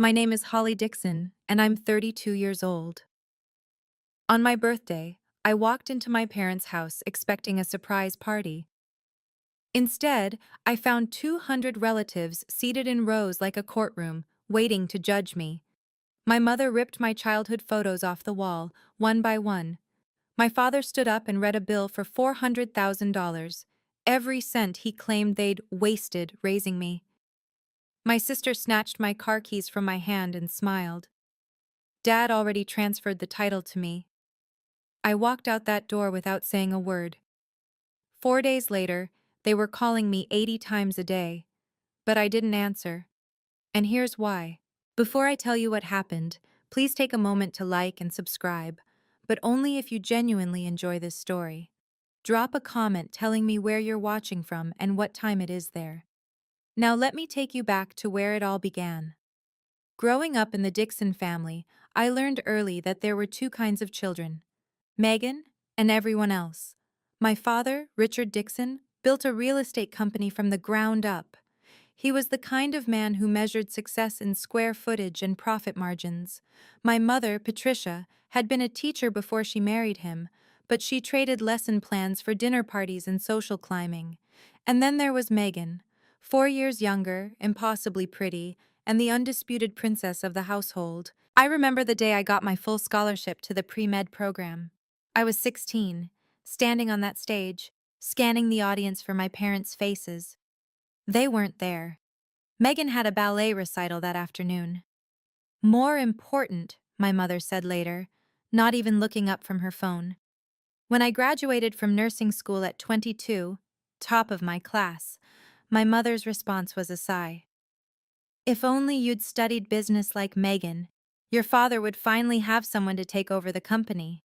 My name is Holly Dixon, and I'm 32 years old. On my birthday, I walked into my parents' house expecting a surprise party. Instead, I found 200 relatives seated in rows like a courtroom, waiting to judge me. My mother ripped my childhood photos off the wall, one by one. My father stood up and read a bill for $400,000, every cent he claimed they'd wasted raising me. My sister snatched my car keys from my hand and smiled. Dad already transferred the title to me. I walked out that door without saying a word. 4 days later, they were calling me 80 times a day, but I didn't answer. And here's why. Before I tell you what happened, please take a moment to like and subscribe, but only if you genuinely enjoy this story. Drop a comment telling me where you're watching from and what time it is there. Now let me take you back to where it all began. Growing up in the Dixon family, I learned early that there were two kinds of children: Megan and everyone else. My father, Richard Dixon, built a real estate company from the ground up. He was the kind of man who measured success in square footage and profit margins. My mother, Patricia, had been a teacher before she married him, but she traded lesson plans for dinner parties and social climbing. And then there was Megan, 4 years younger, impossibly pretty, and the undisputed princess of the household. I remember the day I got my full scholarship to the pre-med program. I was 16, standing on that stage, scanning the audience for my parents' faces. They weren't there. Megan had a ballet recital that afternoon. More important, my mother said later, not even looking up from her phone. When I graduated from nursing school at 22, top of my class, my mother's response was a sigh. If only you'd studied business like Megan, your father would finally have someone to take over the company.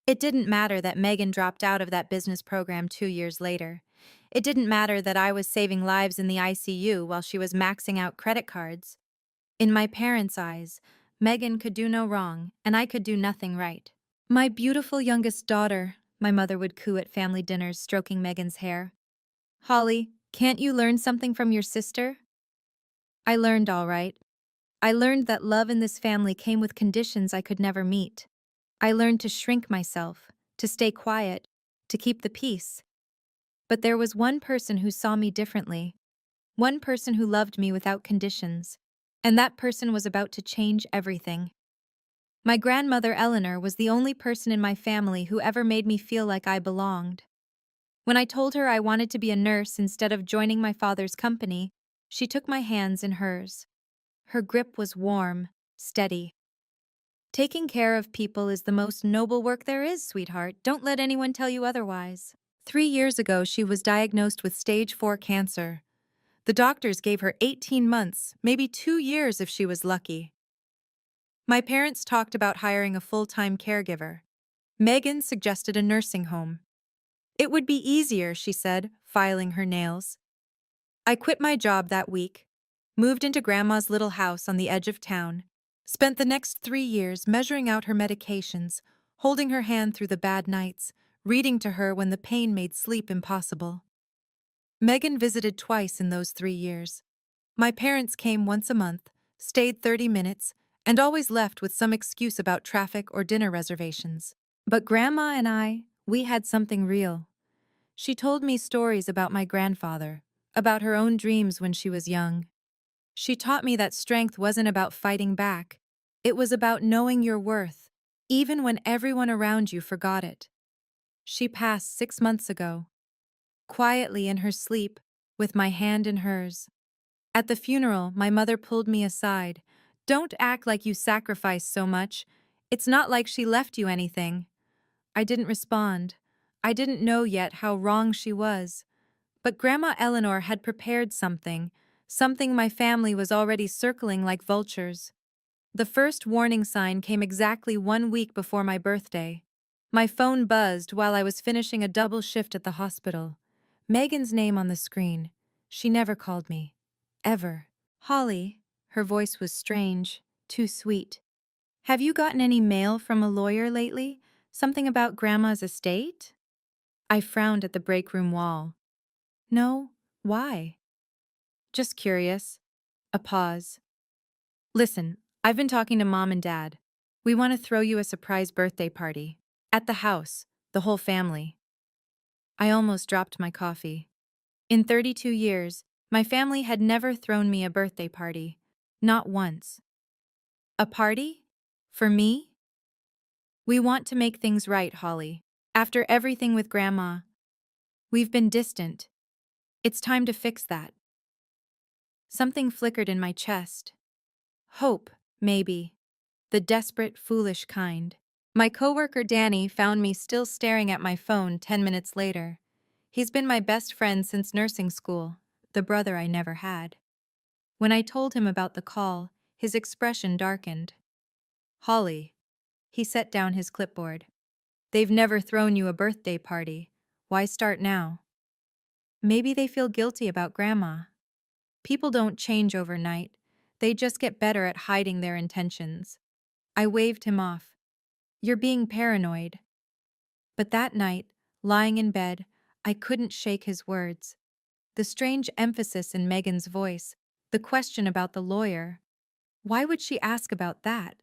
It didn't matter that Megan dropped out of that business program 2 years later. It didn't matter that I was saving lives in the ICU while she was maxing out credit cards. In my parents' eyes, Megan could do no wrong, and I could do nothing right. My beautiful youngest daughter, my mother would coo at family dinners, stroking Megan's hair. Holly, can't you learn something from your sister? I learned all right. I learned that love in this family came with conditions I could never meet. I learned to shrink myself, to stay quiet, to keep the peace. But there was one person who saw me differently, one person who loved me without conditions, and that person was about to change everything. My grandmother Eleanor was the only person in my family who ever made me feel like I belonged. When I told her I wanted to be a nurse instead of joining my father's company, she took my hands in hers. Her grip was warm, steady. Taking care of people is the most noble work there is, sweetheart. Don't let anyone tell you otherwise. 3 years ago, she was diagnosed with stage 4 cancer. The doctors gave her 18 months, maybe 2 years if she was lucky. My parents talked about hiring a full-time caregiver. Megan suggested a nursing home. It would be easier, she said, filing her nails. I quit my job that week, moved into Grandma's little house on the edge of town, spent the next 3 years measuring out her medications, holding her hand through the bad nights, reading to her when the pain made sleep impossible. Megan visited twice in those 3 years. My parents came once a month, stayed 30 minutes, and always left with some excuse about traffic or dinner reservations. But Grandma and we had something real. She told me stories about my grandfather, about her own dreams when she was young. She taught me that strength wasn't about fighting back. It was about knowing your worth, even when everyone around you forgot it. She passed 6 months ago, quietly in her sleep, with my hand in hers. At the funeral, my mother pulled me aside. Don't act like you sacrificed so much. It's not like she left you anything. I didn't respond. I didn't know yet how wrong she was. But Grandma Eleanor had prepared something my family was already circling like vultures. The first warning sign came exactly 1 week before my birthday. My phone buzzed while I was finishing a double shift at the hospital. Megan's name on the screen. She never called me. Ever. Holly. Her voice was strange, too sweet. Have you gotten any mail from a lawyer lately? Something about Grandma's estate? I frowned at the break room wall. No, why? Just curious. A pause. Listen, I've been talking to Mom and Dad. We want to throw you a surprise birthday party. At the house, the whole family. I almost dropped my coffee. In 32 years, my family had never thrown me a birthday party. Not once. A party? For me? We want to make things right, Holly. After everything with Grandma, we've been distant. It's time to fix that. Something flickered in my chest. Hope, maybe. The desperate, foolish kind. My coworker Danny found me still staring at my phone 10 minutes later. He's been my best friend since nursing school, the brother I never had. When I told him about the call, his expression darkened. Holly. He set down his clipboard. They've never thrown you a birthday party. Why start now? Maybe they feel guilty about Grandma. People don't change overnight. They just get better at hiding their intentions. I waved him off. You're being paranoid. But that night, lying in bed, I couldn't shake his words. The strange emphasis in Megan's voice, the question about the lawyer. Why would she ask about that?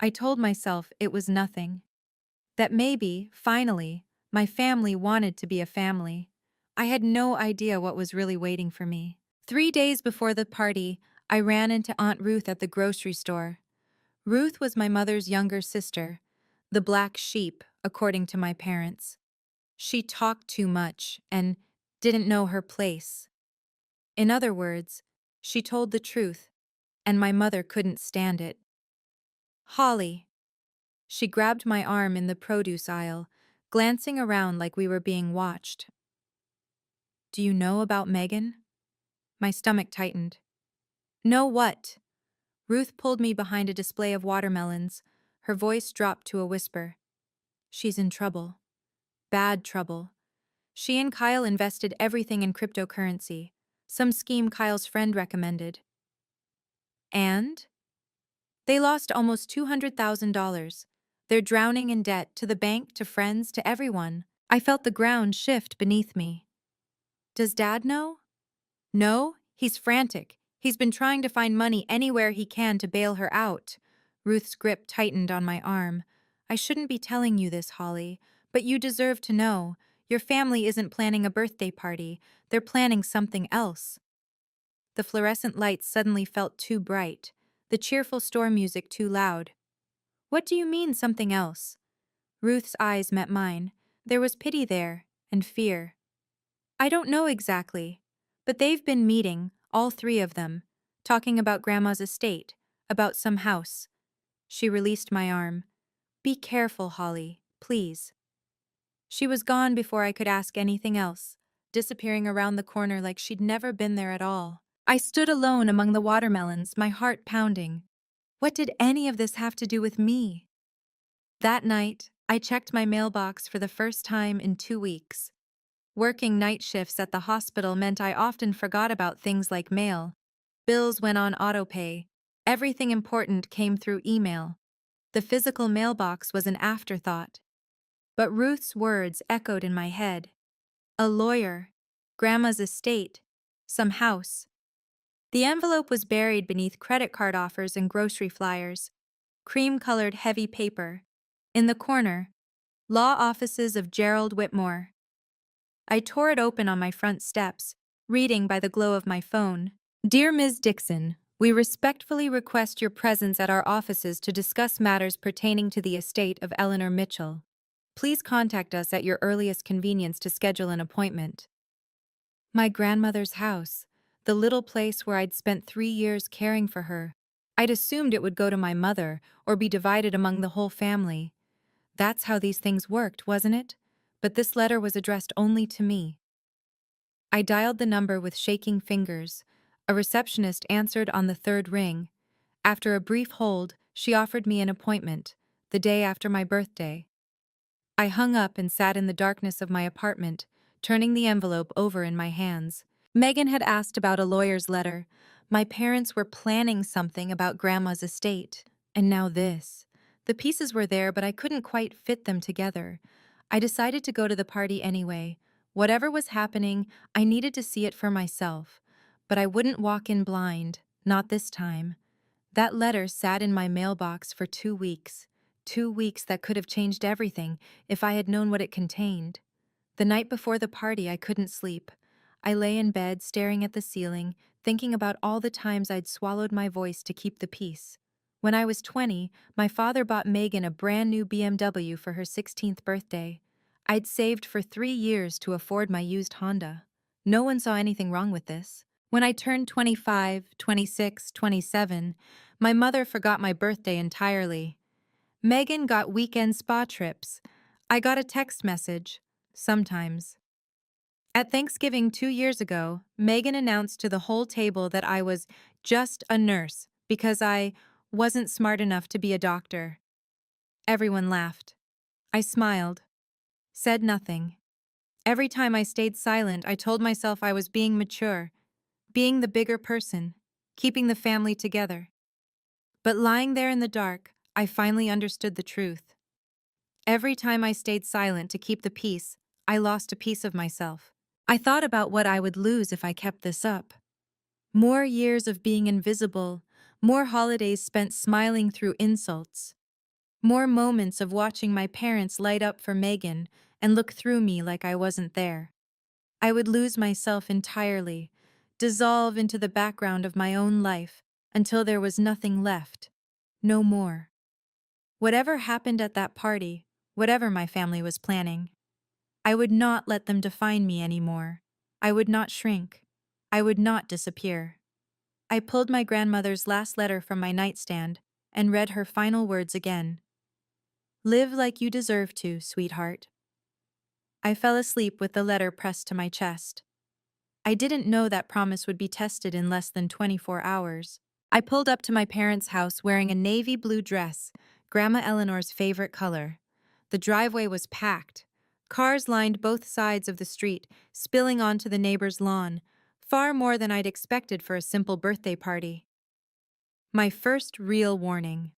I told myself it was nothing. That maybe, finally, my family wanted to be a family. I had no idea what was really waiting for me. 3 days before the party, I ran into Aunt Ruth at the grocery store. Ruth was my mother's younger sister, the black sheep, according to my parents. She talked too much and didn't know her place. In other words, she told the truth, and my mother couldn't stand it. Holly. She grabbed my arm in the produce aisle, glancing around like we were being watched. Do you know about Megan? My stomach tightened. Know what? Ruth pulled me behind a display of watermelons. Her voice dropped to a whisper. She's in trouble. Bad trouble. She and Kyle invested everything in cryptocurrency, some scheme Kyle's friend recommended. And? They lost almost $200,000. They're drowning in debt, to the bank, to friends, to everyone. I felt the ground shift beneath me. Does Dad know? No, he's frantic. He's been trying to find money anywhere he can to bail her out. Ruth's grip tightened on my arm. I shouldn't be telling you this, Holly, but you deserve to know. Your family isn't planning a birthday party. They're planning something else. The fluorescent lights suddenly felt too bright, the cheerful store music too loud. What do you mean, something else? Ruth's eyes met mine. There was pity there, and fear. I don't know exactly, but they've been meeting, all three of them, talking about Grandma's estate, about some house. She released my arm. Be careful, Holly, please. She was gone before I could ask anything else, disappearing around the corner like she'd never been there at all. I stood alone among the watermelons, my heart pounding. What did any of this have to do with me? That night, I checked my mailbox for the first time in 2 weeks. Working night shifts at the hospital meant I often forgot about things like mail. Bills went on autopay. Everything important came through email. The physical mailbox was an afterthought. But Ruth's words echoed in my head. A lawyer, Grandma's estate, some house. The envelope was buried beneath credit card offers and grocery flyers. Cream-colored heavy paper. In the corner, Law Offices of Gerald Whitmore. I tore it open on my front steps, reading by the glow of my phone. Dear Ms. Dixon, we respectfully request your presence at our offices to discuss matters pertaining to the estate of Eleanor Mitchell. Please contact us at your earliest convenience to schedule an appointment. My grandmother's house, the little place where I'd spent 3 years caring for her. I'd assumed it would go to my mother or be divided among the whole family. That's how these things worked, wasn't it? But this letter was addressed only to me. I dialed the number with shaking fingers. A receptionist answered on the third ring. After a brief hold, she offered me an appointment, the day after my birthday. I hung up and sat in the darkness of my apartment, turning the envelope over in my hands. Megan had asked about a lawyer's letter. My parents were planning something about Grandma's estate. And now this. The pieces were there, but I couldn't quite fit them together. I decided to go to the party anyway. Whatever was happening, I needed to see it for myself. But I wouldn't walk in blind, not this time. That letter sat in my mailbox for 2 weeks. 2 weeks that could have changed everything if I had known what it contained. The night before the party, I couldn't sleep. I lay in bed staring at the ceiling, thinking about all the times I'd swallowed my voice to keep the peace. When I was 20, my father bought Megan a brand new BMW for her 16th birthday. I'd saved for 3 years to afford my used Honda. No one saw anything wrong with this. When I turned 25, 26, 27, my mother forgot my birthday entirely. Megan got weekend spa trips. I got a text message. Sometimes. At Thanksgiving 2 years ago, Megan announced to the whole table that I was just a nurse because I wasn't smart enough to be a doctor. Everyone laughed. I smiled, said nothing. Every time I stayed silent, I told myself I was being mature, being the bigger person, keeping the family together. But lying there in the dark, I finally understood the truth. Every time I stayed silent to keep the peace, I lost a piece of myself. I thought about what I would lose if I kept this up. More years of being invisible, more holidays spent smiling through insults, more moments of watching my parents light up for Megan and look through me like I wasn't there. I would lose myself entirely, dissolve into the background of my own life until there was nothing left, no more. Whatever happened at that party, whatever my family was planning, I would not let them define me anymore. I would not shrink. I would not disappear. I pulled my grandmother's last letter from my nightstand and read her final words again. Live like you deserve to, sweetheart. I fell asleep with the letter pressed to my chest. I didn't know that promise would be tested in less than 24 hours. I pulled up to my parents' house wearing a navy blue dress, Grandma Eleanor's favorite color. The driveway was packed. Cars lined both sides of the street, spilling onto the neighbor's lawn, far more than I'd expected for a simple birthday party. My first real warning.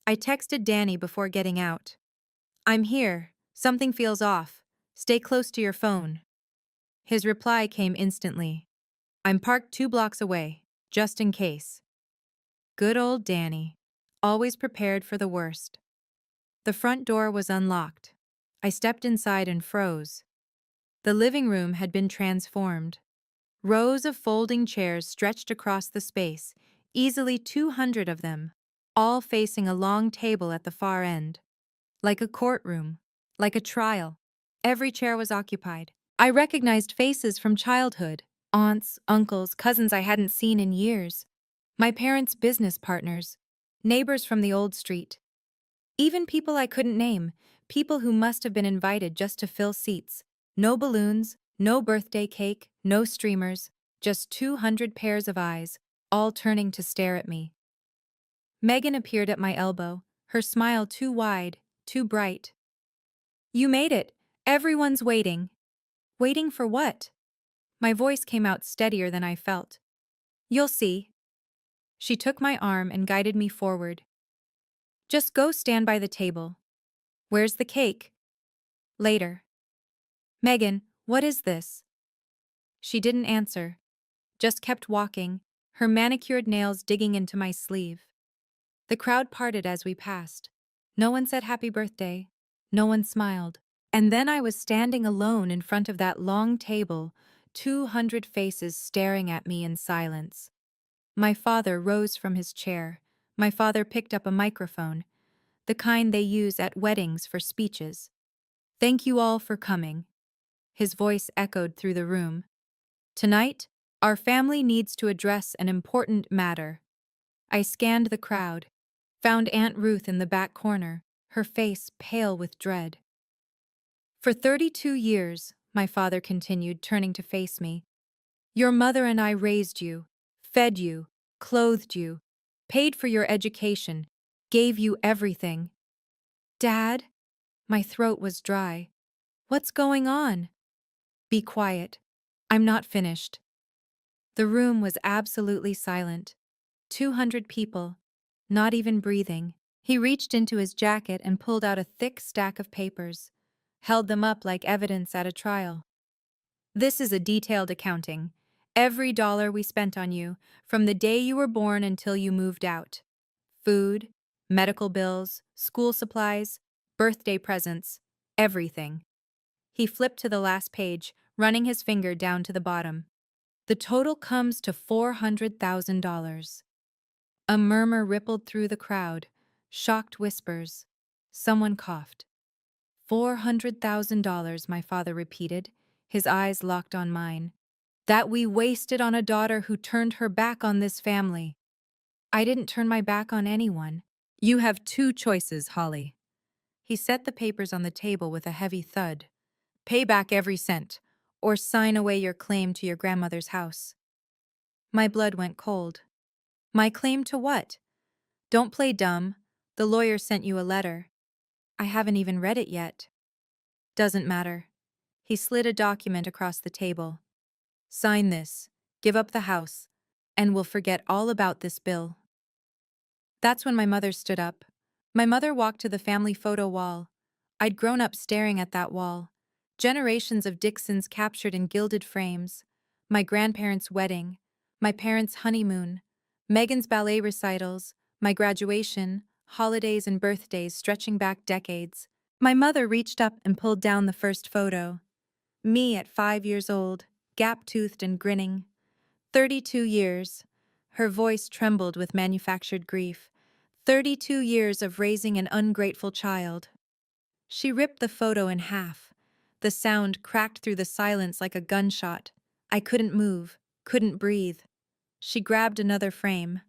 I texted Danny before getting out. I'm here. Something feels off. Stay close to your phone. His reply came instantly. I'm parked 2 blocks away, just in case. Good old Danny. Always prepared for the worst. The front door was unlocked. I stepped inside and froze. The living room had been transformed. Rows of folding chairs stretched across the space, easily 200 of them, all facing a long table at the far end. Like a courtroom, like a trial. Every chair was occupied. I recognized faces from childhood, aunts, uncles, cousins I hadn't seen in years. My parents' business partners, neighbors from the old street. Even people I couldn't name, people who must have been invited just to fill seats. No balloons, no birthday cake, no streamers, just 200 pairs of eyes, all turning to stare at me. Megan appeared at my elbow, her smile too wide, too bright. You made it. Everyone's waiting. Waiting for what? My voice came out steadier than I felt. You'll see. She took my arm and guided me forward. Just go stand by the table. Where's the cake? Later. Megan, what is this? She didn't answer, just kept walking, her manicured nails digging into my sleeve. The crowd parted as we passed. No one said happy birthday. No one smiled. And then I was standing alone in front of that long table, 200 faces staring at me in silence. My father rose from his chair. My father picked up a microphone, the kind they use at weddings for speeches. Thank you all for coming. His voice echoed through the room. Tonight, our family needs to address an important matter. I scanned the crowd, found Aunt Ruth in the back corner, her face pale with dread. For 32 years, my father continued, turning to face me, your mother and I raised you, fed you, clothed you, paid for your education, gave you everything. Dad? My throat was dry. What's going on? Be quiet. I'm not finished. The room was absolutely silent. 200 people, not even breathing. He reached into his jacket and pulled out a thick stack of papers, held them up like evidence at a trial. This is a detailed accounting. Every dollar we spent on you, from the day you were born until you moved out. Food, medical bills, school supplies, birthday presents, everything. He flipped to the last page, running his finger down to the bottom. The total comes to $400,000. A murmur rippled through the crowd, shocked whispers. Someone coughed. $400,000, my father repeated, his eyes locked on mine. That we wasted on a daughter who turned her back on this family. I didn't turn my back on anyone. You have two choices, Holly. He set the papers on the table with a heavy thud. Pay back every cent, or sign away your claim to your grandmother's house. My blood went cold. My claim to what? Don't play dumb. The lawyer sent you a letter. I haven't even read it yet. Doesn't matter. He slid a document across the table. Sign this, give up the house, and we'll forget all about this bill. That's when my mother stood up. My mother walked to the family photo wall. I'd grown up staring at that wall. Generations of Dixons captured in gilded frames. My grandparents' wedding, my parents' honeymoon, Megan's ballet recitals, my graduation, holidays and birthdays stretching back decades. My mother reached up and pulled down the first photo. Me at 5 years old, gap-toothed and grinning. 32 years. Her voice trembled with manufactured grief. 32 years of raising an ungrateful child. She ripped the photo in half. The sound cracked through the silence like a gunshot. I couldn't move, couldn't breathe. She grabbed another frame.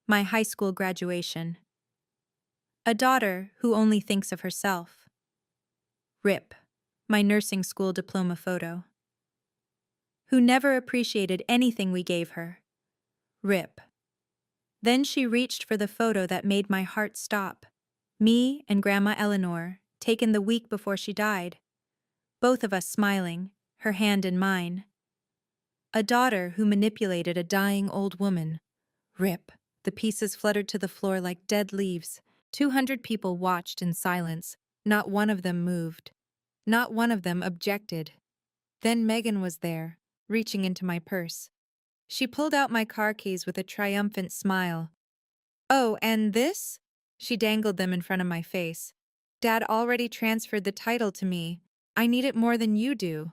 My high school graduation. A daughter who only thinks of herself. Rip. My nursing school diploma photo. Who never appreciated anything we gave her. Rip. Then she reached for the photo that made my heart stop. Me and Grandma Eleanor, taken the week before she died. Both of us smiling, her hand in mine. A daughter who manipulated a dying old woman. Rip. The pieces fluttered to the floor like dead leaves. 200 people watched in silence. Not one of them moved. Not one of them objected. Then Megan was there, reaching into my purse. She pulled out my car keys with a triumphant smile. Oh, and this? She dangled them in front of my face. Dad already transferred the title to me. I need it more than you do.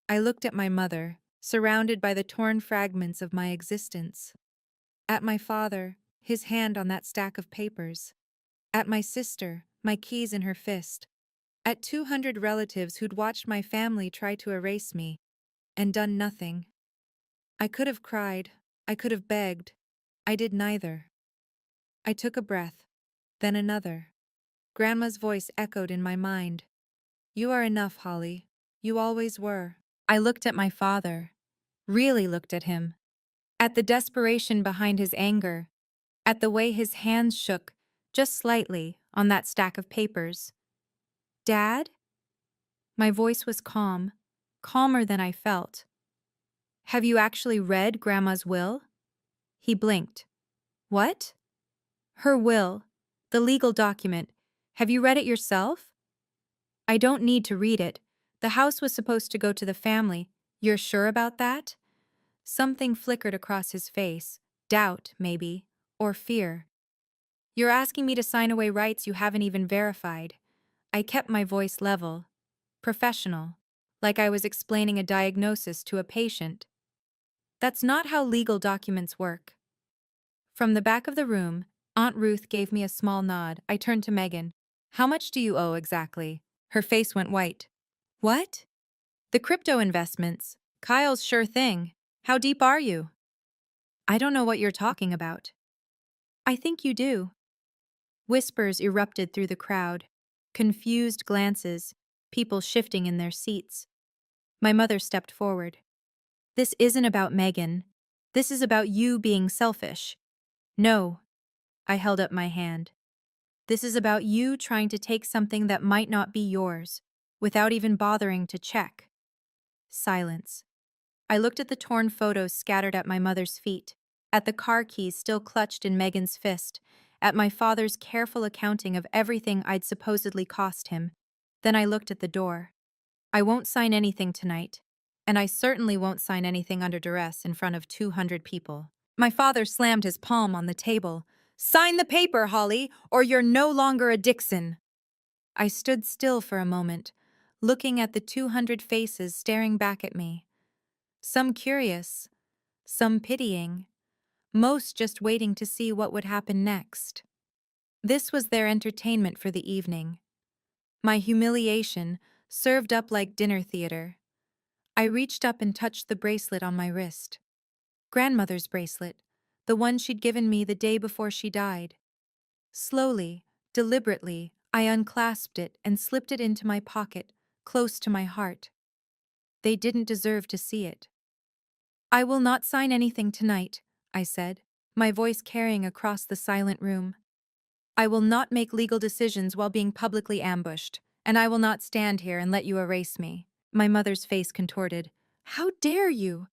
I looked at my mother, surrounded by the torn fragments of my existence. At my father, his hand on that stack of papers. At my sister, my keys in her fist. At 200 relatives who'd watched my family try to erase me, and done nothing. I could have cried, I could have begged. I did neither. I took a breath, then another. Grandma's voice echoed in my mind. You are enough, Holly. You always were. I looked at my father, really looked at him. At the desperation behind his anger, at the way his hands shook, just slightly, on that stack of papers. Dad? My voice was calm, calmer than I felt. Have you actually read Grandma's will? He blinked. What? Her will, the legal document. Have you read it yourself? I don't need to read it. The house was supposed to go to the family. You're sure about that? Something flickered across his face. Doubt, maybe, or fear. You're asking me to sign away rights you haven't even verified. I kept my voice level, professional, like I was explaining a diagnosis to a patient. That's not how legal documents work. From the back of the room, Aunt Ruth gave me a small nod. I turned to Megan. How much do you owe exactly? Her face went white. What? The crypto investments. Kyle's sure thing. How deep are you? I don't know what you're talking about. I think you do. Whispers erupted through the crowd. Confused glances, people shifting in their seats. My mother stepped forward. This isn't about Megan. This is about you being selfish. No. I held up my hand. This is about you trying to take something that might not be yours, without even bothering to check. Silence. I looked at the torn photos scattered at my mother's feet, at the car keys still clutched in Megan's fist, at my father's careful accounting of everything I'd supposedly cost him. Then I looked at the door. I won't sign anything tonight. And I certainly won't sign anything under duress in front of 200 people. My father slammed his palm on the table. Sign the paper, Holly, or you're no longer a Dixon. I stood still for a moment, looking at the 200 faces staring back at me. Some curious, some pitying, most just waiting to see what would happen next. This was their entertainment for the evening. My humiliation served up like dinner theater. I reached up and touched the bracelet on my wrist. Grandmother's bracelet, the one she'd given me the day before she died. Slowly, deliberately, I unclasped it and slipped it into my pocket, close to my heart. They didn't deserve to see it. I will not sign anything tonight, I said, my voice carrying across the silent room. I will not make legal decisions while being publicly ambushed, and I will not stand here and let you erase me. My mother's face contorted. How dare you?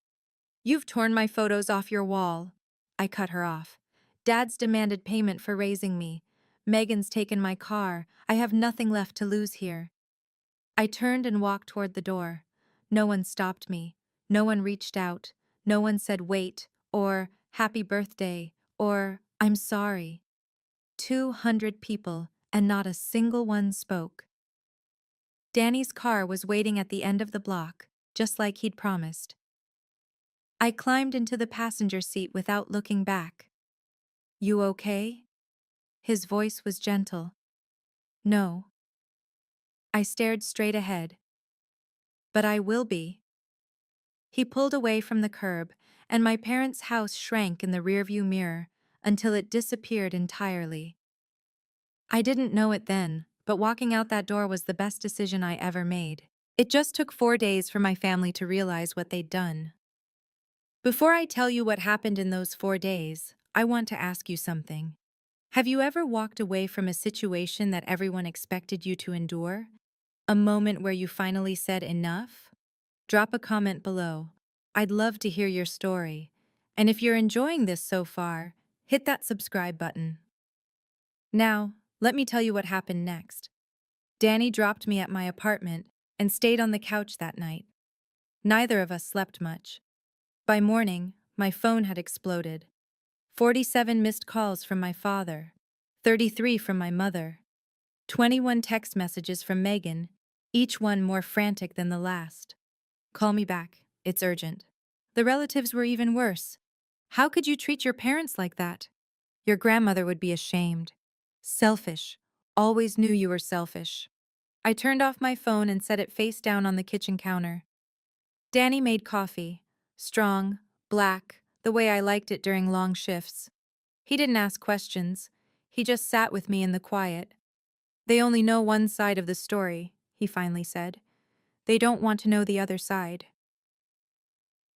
You've torn my photos off your wall. I cut her off. Dad's demanded payment for raising me. Megan's taken my car. I have nothing left to lose here. I turned and walked toward the door. No one stopped me. No one reached out. No one said wait, or happy birthday, or I'm sorry. 200 people, and not a single one spoke. Danny's car was waiting at the end of the block, just like he'd promised. I climbed into the passenger seat without looking back. You okay? His voice was gentle. No. I stared straight ahead. But I will be. He pulled away from the curb, and my parents' house shrank in the rearview mirror until it disappeared entirely. I didn't know it then, but walking out that door was the best decision I ever made. It just took 4 days for my family to realize what they'd done. Before I tell you what happened in those 4 days, I want to ask you something. Have you ever walked away from a situation that everyone expected you to endure? A moment where you finally said enough? Drop a comment below. I'd love to hear your story. And if you're enjoying this so far, hit that subscribe button. Now, let me tell you what happened next. Danny dropped me at my apartment and stayed on the couch that night. Neither of us slept much. By morning, my phone had exploded. 47 missed calls from my father, 33 from my mother, 21 text messages from Megan, each one more frantic than the last. Call me back, it's urgent. The relatives were even worse. How could you treat your parents like that? Your grandmother would be ashamed. Selfish. Always knew you were selfish. I turned off my phone and set it face down on the kitchen counter. Danny made coffee. Strong, black, the way I liked it during long shifts. He didn't ask questions. He just sat with me in the quiet. They only know one side of the story, he finally said. They don't want to know the other side.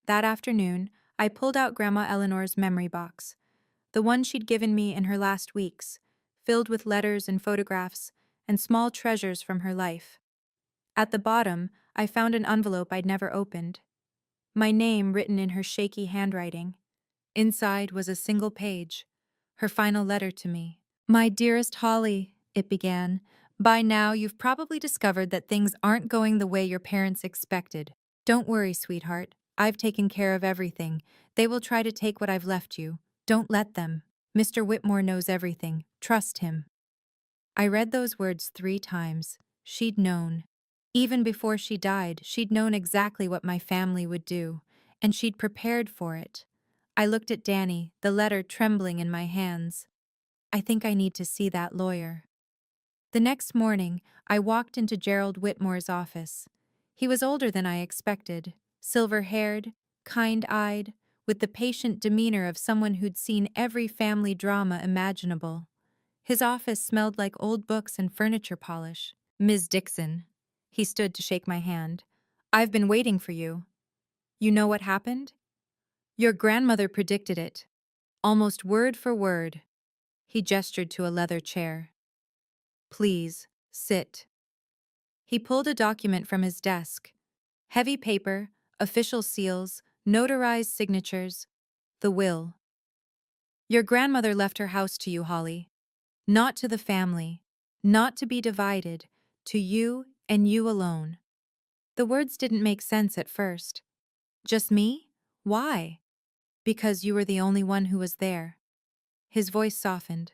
That afternoon, I pulled out Grandma Eleanor's memory box, the one she'd given me in her last weeks, filled with letters and photographs and small treasures from her life. At the bottom, I found an envelope I'd never opened. My name written in her shaky handwriting. Inside was a single page, her final letter to me. My dearest Holly, it began, by now you've probably discovered that things aren't going the way your parents expected. Don't worry, sweetheart. I've taken care of everything. They will try to take what I've left you. Don't let them. Mr. Whitmore knows everything. Trust him. I read those words 3 times. She'd known. Even before she died, she'd known exactly what my family would do, and she'd prepared for it. I looked at Danny, the letter trembling in my hands. I think I need to see that lawyer. The next morning, I walked into Gerald Whitmore's office. He was older than I expected, silver-haired, kind-eyed, with the patient demeanor of someone who'd seen every family drama imaginable. His office smelled like old books and furniture polish. Ms. Dixon. He stood to shake my hand. I've been waiting for you. You know what happened? Your grandmother predicted it. Almost word for word. He gestured to a leather chair. Please, sit. He pulled a document from his desk. Heavy paper, official seals, notarized signatures. The will. Your grandmother left her house to you, Holly. Not to the family. Not to be divided. To you and you alone. The words didn't make sense at first. Just me? Why? Because you were the only one who was there. His voice softened.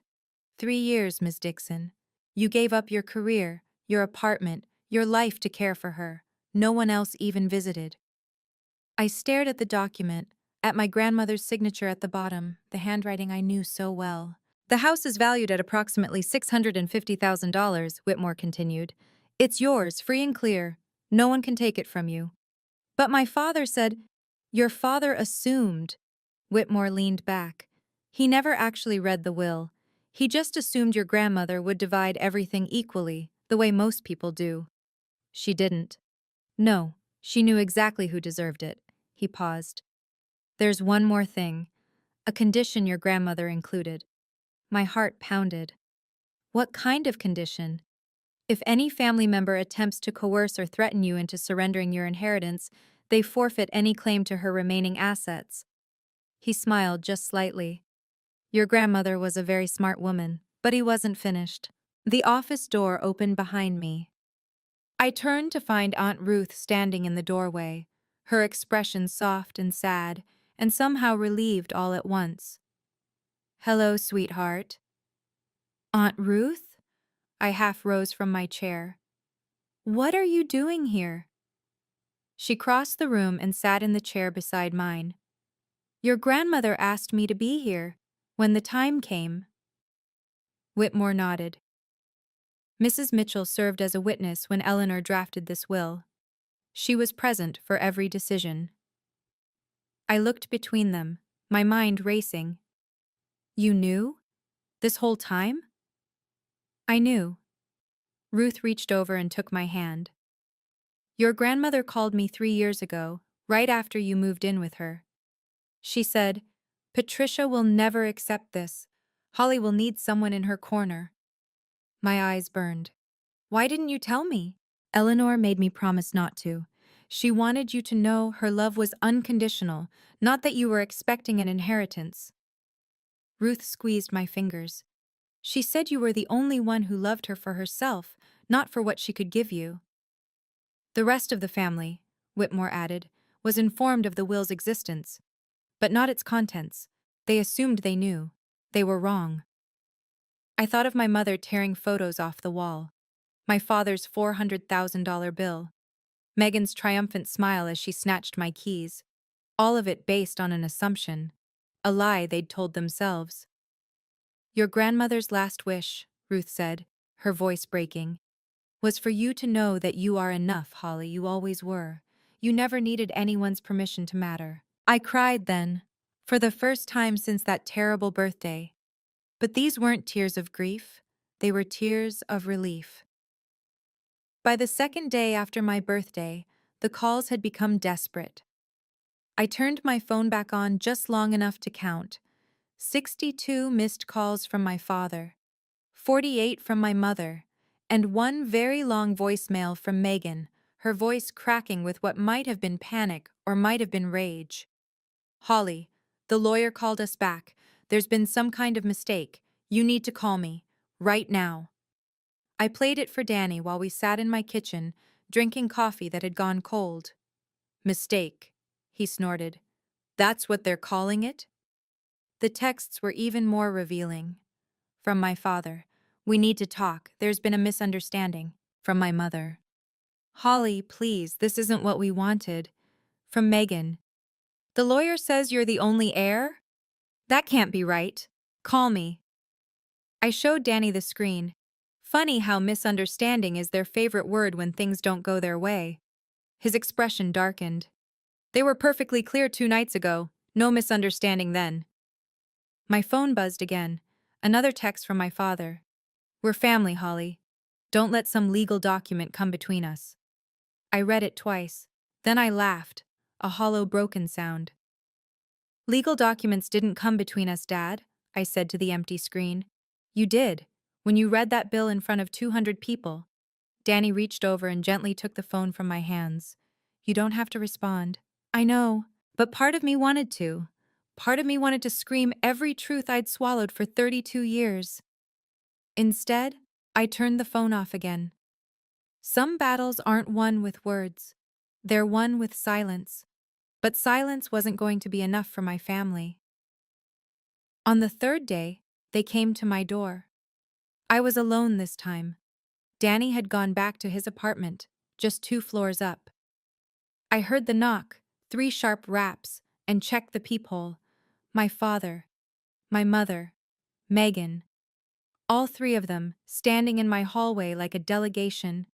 3 years, Miss Dixon. You gave up your career, your apartment, your life to care for her. No one else even visited. I stared at the document, at my grandmother's signature at the bottom, the handwriting I knew so well. The house is valued at approximately $650,000, Whitmore continued. It's yours, free and clear. No one can take it from you. But my father said, your father assumed. Whitmore leaned back. He never actually read the will. He just assumed your grandmother would divide everything equally, the way most people do. She didn't. No, she knew exactly who deserved it. He paused. There's one more thing. A condition your grandmother included. My heart pounded. What kind of condition? If any family member attempts to coerce or threaten you into surrendering your inheritance, they forfeit any claim to her remaining assets. He smiled just slightly. Your grandmother was a very smart woman, but he wasn't finished. The office door opened behind me. I turned to find Aunt Ruth standing in the doorway, her expression soft and sad, and somehow relieved all at once. Hello, sweetheart. Aunt Ruth? I half rose from my chair. What are you doing here? She crossed the room and sat in the chair beside mine. Your grandmother asked me to be here when the time came. Whitmore nodded. Mrs. Mitchell served as a witness when Eleanor drafted this will. She was present for every decision. I looked between them, my mind racing. You knew? This whole time? I knew. Ruth reached over and took my hand. Your grandmother called me 3 years ago, right after you moved in with her. She said, Patricia will never accept this. Holly will need someone in her corner. My eyes burned. Why didn't you tell me? Eleanor made me promise not to. She wanted you to know her love was unconditional, not that you were expecting an inheritance. Ruth squeezed my fingers. She said you were the only one who loved her for herself, not for what she could give you. The rest of the family, Whitmore added, was informed of the will's existence, but not its contents. They assumed they knew. They were wrong. I thought of my mother tearing photos off the wall, my father's $400,000 bill, Megan's triumphant smile as she snatched my keys, all of it based on an assumption, a lie they'd told themselves. Your grandmother's last wish, Ruth said, her voice breaking, was for you to know that you are enough, Holly, you always were. You never needed anyone's permission to matter. I cried then, for the first time since that terrible birthday. But these weren't tears of grief, they were tears of relief. By the second day after my birthday, the calls had become desperate. I turned my phone back on just long enough to count. 62 missed calls from my father, 48 from my mother, and one very long voicemail from Megan, her voice cracking with what might have been panic or might have been rage. Holly, the lawyer called us back. There's been some kind of mistake. You need to call me. Right now. I played it for Danny while we sat in my kitchen, drinking coffee that had gone cold. Mistake, he snorted. That's what they're calling it? The texts were even more revealing. From my father. We need to talk. There's been a misunderstanding. From my mother. Holly, please, this isn't what we wanted. From Megan. The lawyer says you're the only heir? That can't be right. Call me. I showed Danny the screen. Funny how misunderstanding is their favorite word when things don't go their way. His expression darkened. They were perfectly clear 2 nights ago. No misunderstanding then. My phone buzzed again. Another text from my father. We're family, Holly. Don't let some legal document come between us. I read it twice. Then I laughed, a hollow, broken sound. Legal documents didn't come between us, Dad, I said to the empty screen. You did, when you read that bill in front of 200 people. Danny reached over and gently took the phone from my hands. You don't have to respond. I know, but part of me wanted to. Part of me wanted to scream every truth I'd swallowed for 32 years. Instead, I turned the phone off again. Some battles aren't won with words. They're one with silence. But silence wasn't going to be enough for my family. On the third day, they came to my door. I was alone this time. Danny had gone back to his apartment, just 2 floors up. I heard the knock, 3 sharp raps, and checked the peephole. My father, my mother, Megan, all 3 of them, standing in my hallway like a delegation.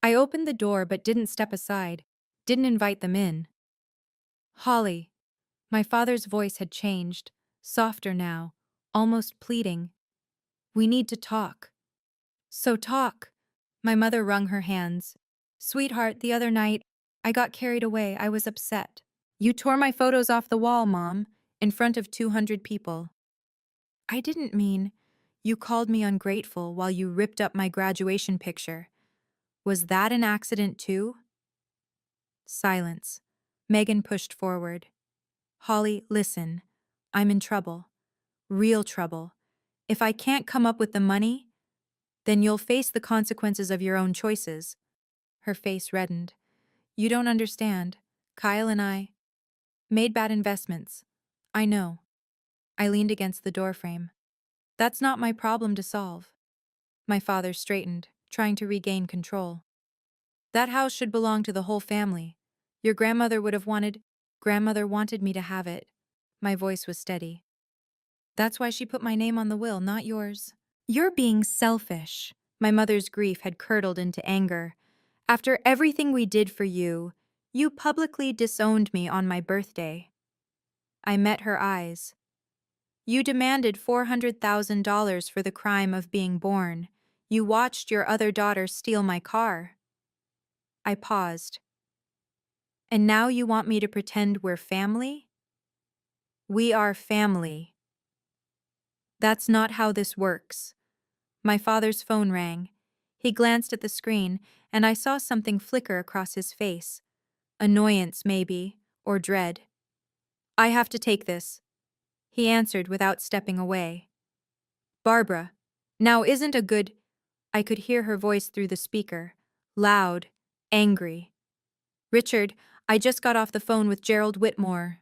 I opened the door but didn't step aside, didn't invite them in. Holly, my father's voice had changed, softer now, almost pleading. We need to talk. So talk. My mother wrung her hands. Sweetheart, the other night, I got carried away. I was upset. You tore my photos off the wall, Mom, in front of 200 people. I didn't mean. You called me ungrateful while you ripped up my graduation picture. Was that an accident too? Silence. Megan pushed forward. Holly, listen. I'm in trouble. Real trouble. If I can't come up with the money, then you'll face the consequences of your own choices. Her face reddened. You don't understand. Kyle and I made bad investments. I know. I leaned against the doorframe. That's not my problem to solve. My father straightened, trying to regain control. That house should belong to the whole family. Your grandmother wanted me to have it. My voice was steady. That's why she put my name on the will, not yours. You're being selfish. My mother's grief had curdled into anger. After everything we did for you, you publicly disowned me on my birthday. I met her eyes. You demanded $400,000 for the crime of being born. You watched your other daughter steal my car. I paused. And now you want me to pretend we're family? We are family. That's not how this works. My father's phone rang. He glanced at the screen, and I saw something flicker across his face. Annoyance, maybe, or dread. I have to take this, he answered without stepping away. Barbara, now isn't a good. I could hear her voice through the speaker, loud, angry. Richard, I just got off the phone with Gerald Whitmore.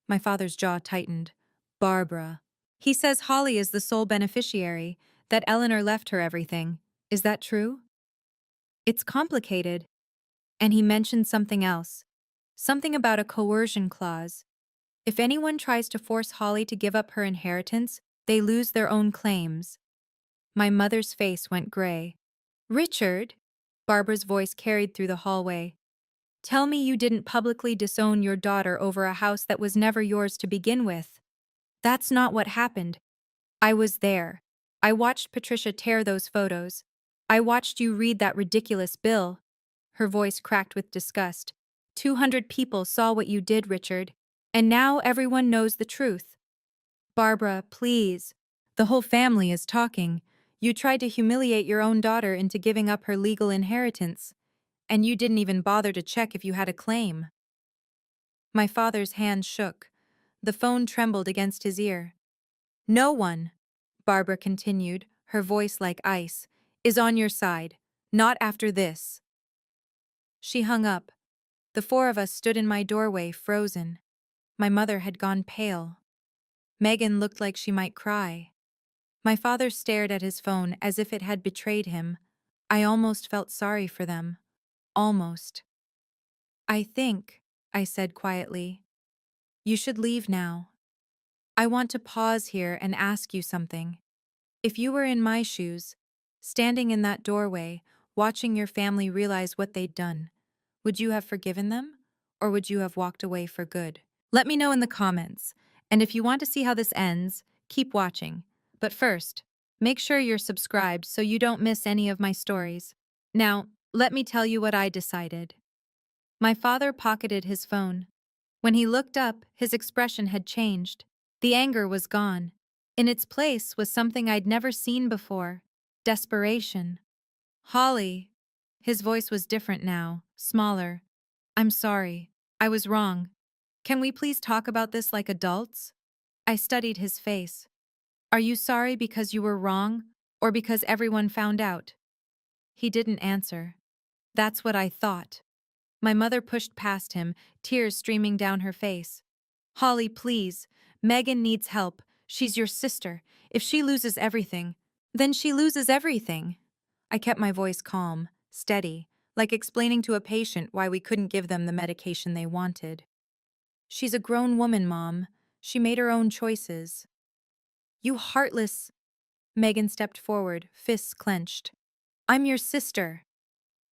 My father's jaw tightened. Barbara. He says Holly is the sole beneficiary, that Eleanor left her everything. Is that true? It's complicated. And he mentioned something else. Something about a coercion clause. If anyone tries to force Holly to give up her inheritance, they lose their own claims. My mother's face went gray. Richard? Barbara's voice carried through the hallway. Tell me you didn't publicly disown your daughter over a house that was never yours to begin with. That's not what happened. I was there. I watched Patricia tear those photos. I watched you read that ridiculous bill. Her voice cracked with disgust. 200 people saw what you did, Richard. And now everyone knows the truth. Barbara, please. The whole family is talking. You tried to humiliate your own daughter into giving up her legal inheritance. And you didn't even bother to check if you had a claim. My father's hand shook. The phone trembled against his ear. No one, Barbara continued, her voice like ice, is on your side. Not after this. She hung up. The 4 of us stood in my doorway, frozen. My mother had gone pale. Megan looked like she might cry. My father stared at his phone as if it had betrayed him. I almost felt sorry for them. Almost. I think, I said quietly, you should leave now. I want to pause here and ask you something. If you were in my shoes, standing in that doorway, watching your family realize what they'd done, would you have forgiven them? Or would you have walked away for good? Let me know in the comments. And if you want to see how this ends, keep watching. But first, make sure you're subscribed so you don't miss any of my stories. Now, let me tell you what I decided. My father pocketed his phone. When he looked up, his expression had changed. The anger was gone. In its place was something I'd never seen before. Desperation. Holly. His voice was different now, smaller. I'm sorry. I was wrong. Can we please talk about this like adults? I studied his face. Are you sorry because you were wrong, or because everyone found out? He didn't answer. That's what I thought. My mother pushed past him, tears streaming down her face. Holly, please. Megan needs help. She's your sister. If she loses everything, then she loses everything. I kept my voice calm, steady, like explaining to a patient why we couldn't give them the medication they wanted. She's a grown woman, Mom. She made her own choices. You heartless. Megan stepped forward, fists clenched. I'm your sister.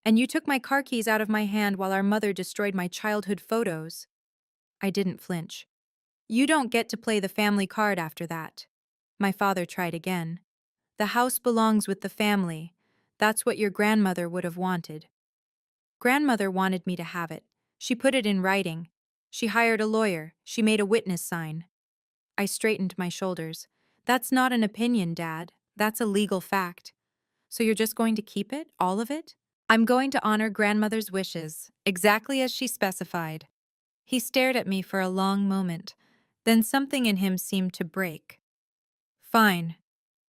And you took my car keys out of my hand while our mother destroyed my childhood photos. I didn't flinch. You don't get to play the family card after that. My father tried again. The house belongs with the family. That's what your grandmother would have wanted. Grandmother wanted me to have it. She put it in writing. She hired a lawyer. She made a witness sign. I straightened my shoulders. That's not an opinion, Dad. That's a legal fact. So you're just going to keep it, all of it? I'm going to honor grandmother's wishes, exactly as she specified. He stared at me for a long moment. Then something in him seemed to break. Fine.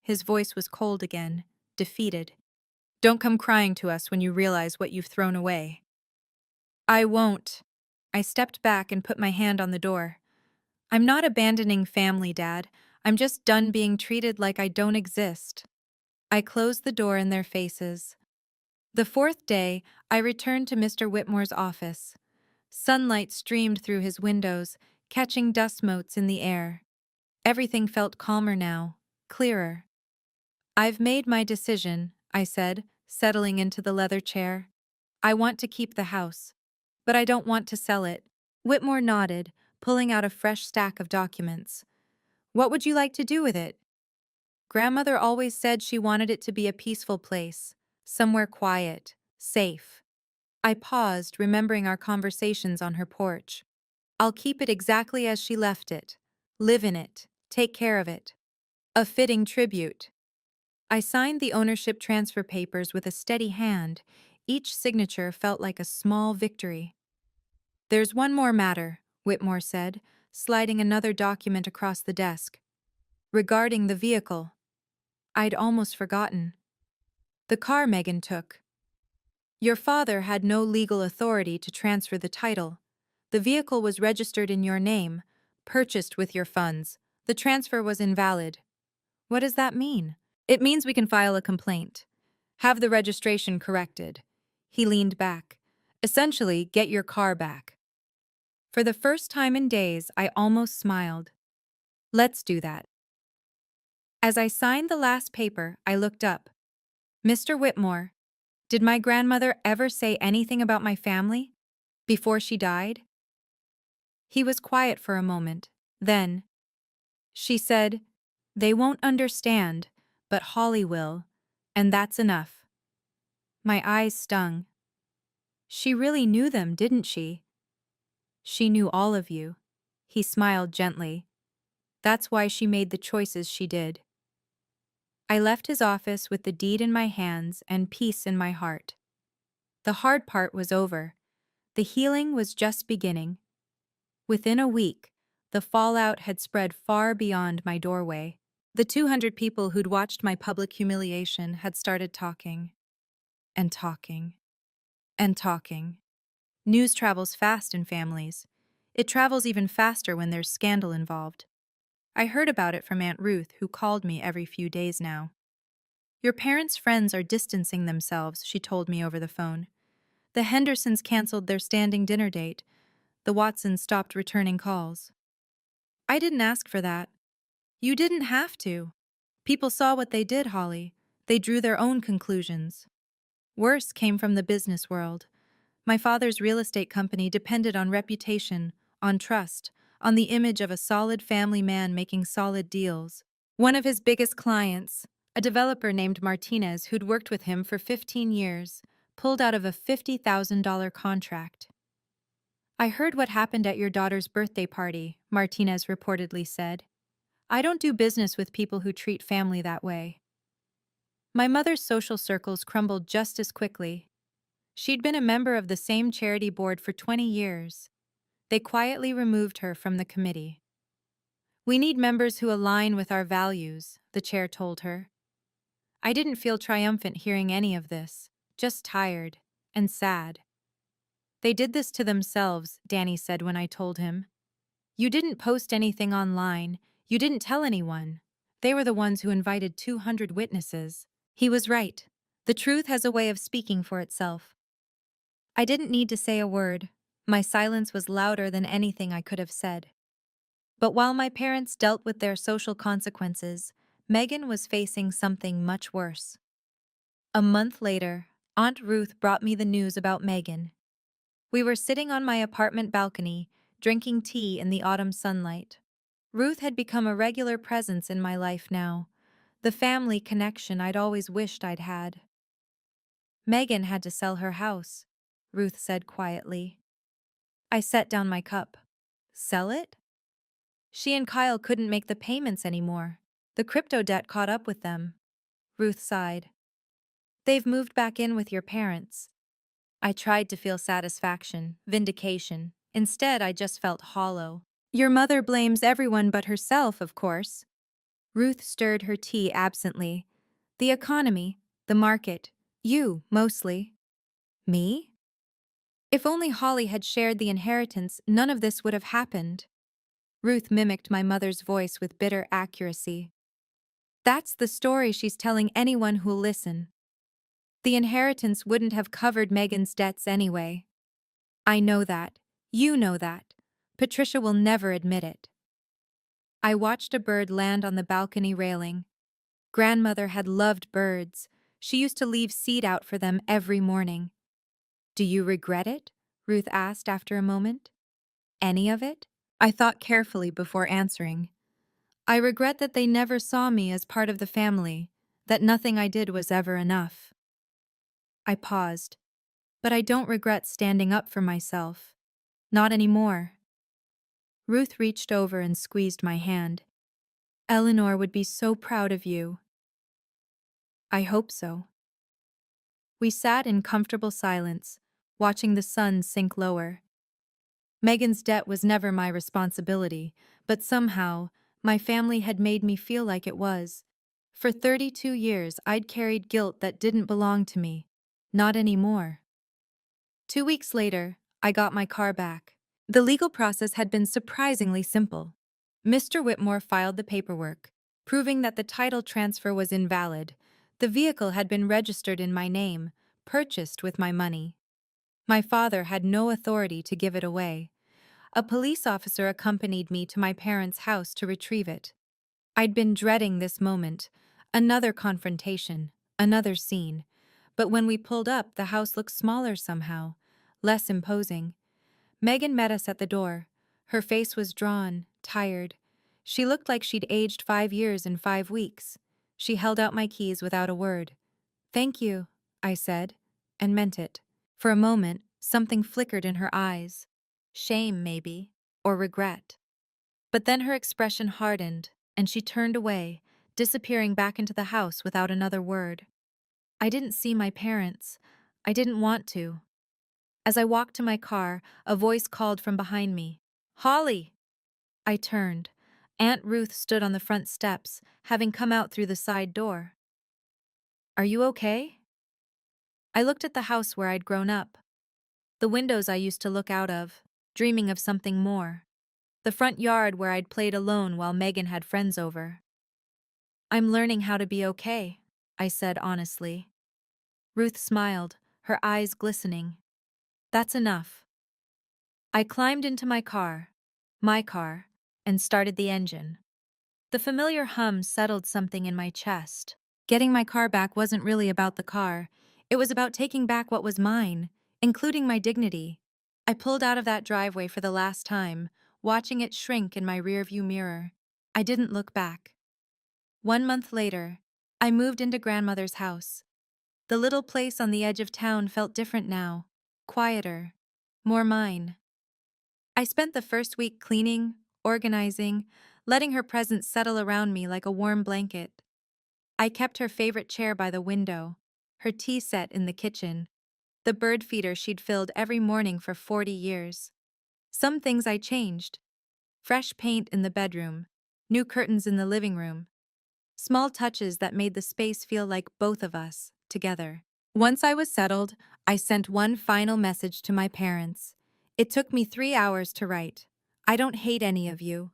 His voice was cold again, defeated. Don't come crying to us when you realize what you've thrown away. I won't. I stepped back and put my hand on the door. I'm not abandoning family, Dad. I'm just done being treated like I don't exist. I closed the door in their faces. The fourth day, I returned to Mr. Whitmore's office. Sunlight streamed through his windows, catching dust motes in the air. Everything felt calmer now, clearer. I've made my decision, I said, settling into the leather chair. I want to keep the house, but I don't want to sell it. Whitmore nodded, pulling out a fresh stack of documents. What would you like to do with it? Grandmother always said she wanted it to be a peaceful place, somewhere quiet, safe. I paused, remembering our conversations on her porch. I'll keep it exactly as she left it. Live in it. Take care of it. A fitting tribute. I signed the ownership transfer papers with a steady hand. Each signature felt like a small victory. There's one more matter, Whitmore said, sliding another document across the desk. Regarding the vehicle. I'd almost forgotten. The car Megan took. Your father had no legal authority to transfer the title. The vehicle was registered in your name, purchased with your funds. The transfer was invalid. What does that mean? It means we can file a complaint. Have the registration corrected. He leaned back. Essentially, get your car back. For the first time in days, I almost smiled. Let's do that. As I signed the last paper, I looked up. Mr. Whitmore, did my grandmother ever say anything about my family? Before she died? He was quiet for a moment. Then, she said, they won't understand, but Holly will, and that's enough. My eyes stung. She really knew them, didn't she? She knew all of you. He smiled gently. That's why she made the choices she did. I left his office with the deed in my hands and peace in my heart. The hard part was over. The healing was just beginning. Within a week, the fallout had spread far beyond my doorway. The 200 people who'd watched my public humiliation had started talking. And talking. And talking. News travels fast in families. It travels even faster when there's scandal involved. I heard about it from Aunt Ruth, who called me every few days now. Your parents' friends are distancing themselves, she told me over the phone. The Hendersons canceled their standing dinner date. The Watsons stopped returning calls. I didn't ask for that. You didn't have to. People saw what they did, Holly. They drew their own conclusions. Worse came from the business world. My father's real estate company depended on reputation, on trust, on the image of a solid family man making solid deals. One of his biggest clients, a developer named Martinez who'd worked with him for 15 years, pulled out of a $50,000 contract. I heard what happened at your daughter's birthday party, Martinez reportedly said. I don't do business with people who treat family that way. My mother's social circles crumbled just as quickly. She'd been a member of the same charity board for 20 years. They quietly removed her from the committee. We need members who align with our values, the chair told her. I didn't feel triumphant hearing any of this, just tired and sad. They did this to themselves, Danny said when I told him. You didn't post anything online. You didn't tell anyone. They were the ones who invited 200 witnesses. He was right. The truth has a way of speaking for itself. I didn't need to say a word. My silence was louder than anything I could have said. But while my parents dealt with their social consequences, Megan was facing something much worse. A month later, Aunt Ruth brought me the news about Megan. We were sitting on my apartment balcony, drinking tea in the autumn sunlight. Ruth had become a regular presence in my life now, the family connection I'd always wished I'd had. Megan had to sell her house, Ruth said quietly. I set down my cup. Sell it? She and Kyle couldn't make the payments anymore. The crypto debt caught up with them. Ruth sighed. They've moved back in with your parents. I tried to feel satisfaction, vindication. Instead, I just felt hollow. Your mother blames everyone but herself, of course. Ruth stirred her tea absently. The economy, the market, you, mostly. Me? If only Holly had shared the inheritance, none of this would have happened. Ruth mimicked my mother's voice with bitter accuracy. That's the story she's telling anyone who'll listen. The inheritance wouldn't have covered Megan's debts anyway. I know that. You know that. Patricia will never admit it. I watched a bird land on the balcony railing. Grandmother had loved birds. She used to leave seed out for them every morning. Do you regret it? Ruth asked after a moment. Any of it? I thought carefully before answering. I regret that they never saw me as part of the family, that nothing I did was ever enough. I paused. But I don't regret standing up for myself. Not anymore. Ruth reached over and squeezed my hand. Eleanor would be so proud of you. I hope so. We sat in comfortable silence, watching the sun sink lower. Megan's debt was never my responsibility, but somehow, my family had made me feel like it was. For 32 years, I'd carried guilt that didn't belong to me. Not anymore. 2 weeks later, I got my car back. The legal process had been surprisingly simple. Mr. Whitmore filed the paperwork, proving that the title transfer was invalid. The vehicle had been registered in my name, purchased with my money. My father had no authority to give it away. A police officer accompanied me to my parents' house to retrieve it. I'd been dreading this moment. Another confrontation, another scene. But when we pulled up, the house looked smaller somehow, less imposing. Megan met us at the door. Her face was drawn, tired. She looked like she'd aged 5 years in 5 weeks. She held out my keys without a word. Thank you, I said, and meant it. For a moment, something flickered in her eyes. Shame, maybe, or regret. But then her expression hardened, and she turned away, disappearing back into the house without another word. I didn't see my parents. I didn't want to. As I walked to my car, a voice called from behind me. Holly! I turned. Aunt Ruth stood on the front steps, having come out through the side door. Are you okay? I looked at the house where I'd grown up. The windows I used to look out of, dreaming of something more. The front yard where I'd played alone while Megan had friends over. I'm learning how to be okay, I said honestly. Ruth smiled, her eyes glistening. That's enough. I climbed into my car, and started the engine. The familiar hum settled something in my chest. Getting my car back wasn't really about the car. It was about taking back what was mine, including my dignity. I pulled out of that driveway for the last time, watching it shrink in my rearview mirror. I didn't look back. 1 month later, I moved into grandmother's house. The little place on the edge of town felt different now, quieter, more mine. I spent the first week cleaning, organizing, letting her presence settle around me like a warm blanket. I kept her favorite chair by the window, her tea set in the kitchen, the bird feeder she'd filled every morning for 40 years. Some things I changed. Fresh paint in the bedroom, new curtains in the living room. Small touches that made the space feel like both of us, together. Once I was settled, I sent one final message to my parents. It took me 3 hours to write. I don't hate any of you,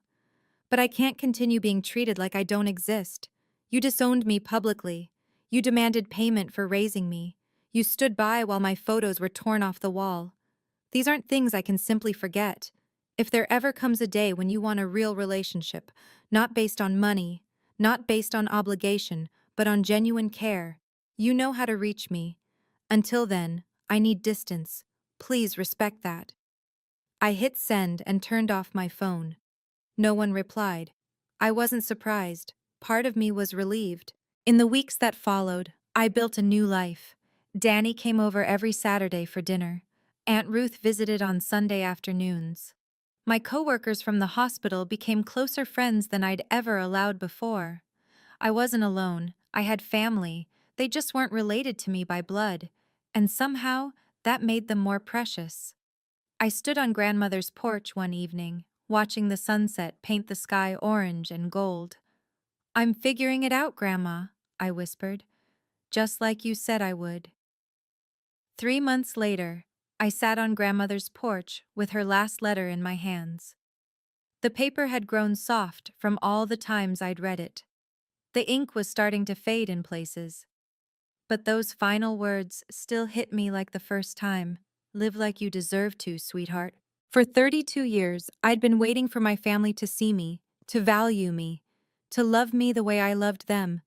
but I can't continue being treated like I don't exist. You disowned me publicly. You demanded payment for raising me. You stood by while my photos were torn off the wall. These aren't things I can simply forget. If there ever comes a day when you want a real relationship, not based on money, not based on obligation, but on genuine care, you know how to reach me. Until then, I need distance. Please respect that. I hit send and turned off my phone. No one replied. I wasn't surprised. Part of me was relieved. In the weeks that followed, I built a new life. Danny came over every Saturday for dinner. Aunt Ruth visited on Sunday afternoons. My coworkers from the hospital became closer friends than I'd ever allowed before. I wasn't alone. I had family. They just weren't related to me by blood. And somehow, that made them more precious. I stood on grandmother's porch one evening, watching the sunset paint the sky orange and gold. I'm figuring it out, Grandma, I whispered, just like you said I would. 3 months later, I sat on grandmother's porch with her last letter in my hands. The paper had grown soft from all the times I'd read it. The ink was starting to fade in places. But those final words still hit me like the first time. Live like you deserve to, sweetheart. For 32 years, I'd been waiting for my family to see me, to value me, to love me the way I loved them.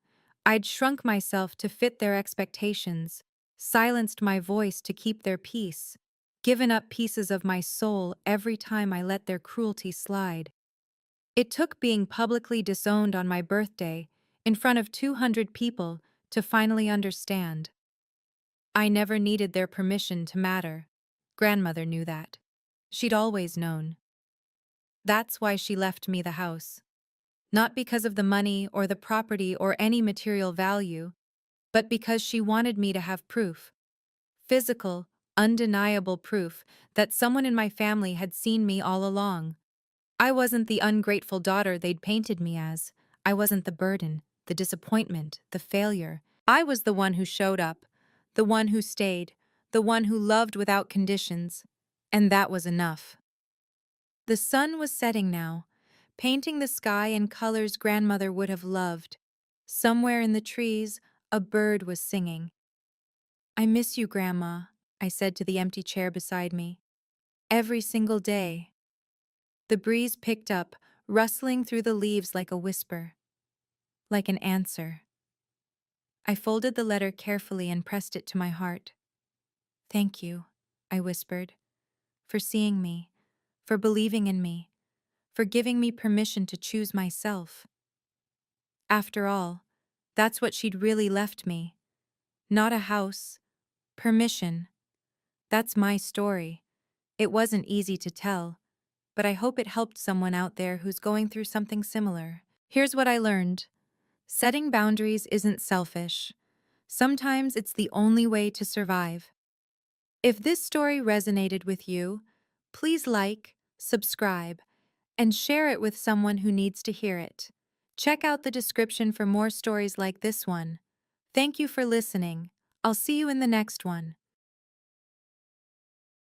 I'd shrunk myself to fit their expectations, silenced my voice to keep their peace, given up pieces of my soul every time I let their cruelty slide. It took being publicly disowned on my birthday, in front of 200 people, to finally understand. I never needed their permission to matter. Grandmother knew that. She'd always known. That's why she left me the house. Not because of the money or the property or any material value, but because she wanted me to have proof. Physical, undeniable proof that someone in my family had seen me all along. I wasn't the ungrateful daughter they'd painted me as. I wasn't the burden, the disappointment, the failure. I was the one who showed up, the one who stayed, the one who loved without conditions. And that was enough. The sun was setting now, painting the sky in colors grandmother would have loved. Somewhere in the trees, a bird was singing. I miss you, Grandma, I said to the empty chair beside me. Every single day. The breeze picked up, rustling through the leaves like a whisper, like an answer. I folded the letter carefully and pressed it to my heart. Thank you, I whispered, for seeing me, for believing in me, for giving me permission to choose myself. After all, that's what she'd really left me. Not a house. Permission. That's my story. It wasn't easy to tell, but I hope it helped someone out there who's going through something similar. Here's what I learned. Setting boundaries isn't selfish. Sometimes it's the only way to survive. If this story resonated with you, please like, subscribe, and share it with someone who needs to hear it. Check out the description for more stories like this one. Thank you for listening. I'll see you in the next one.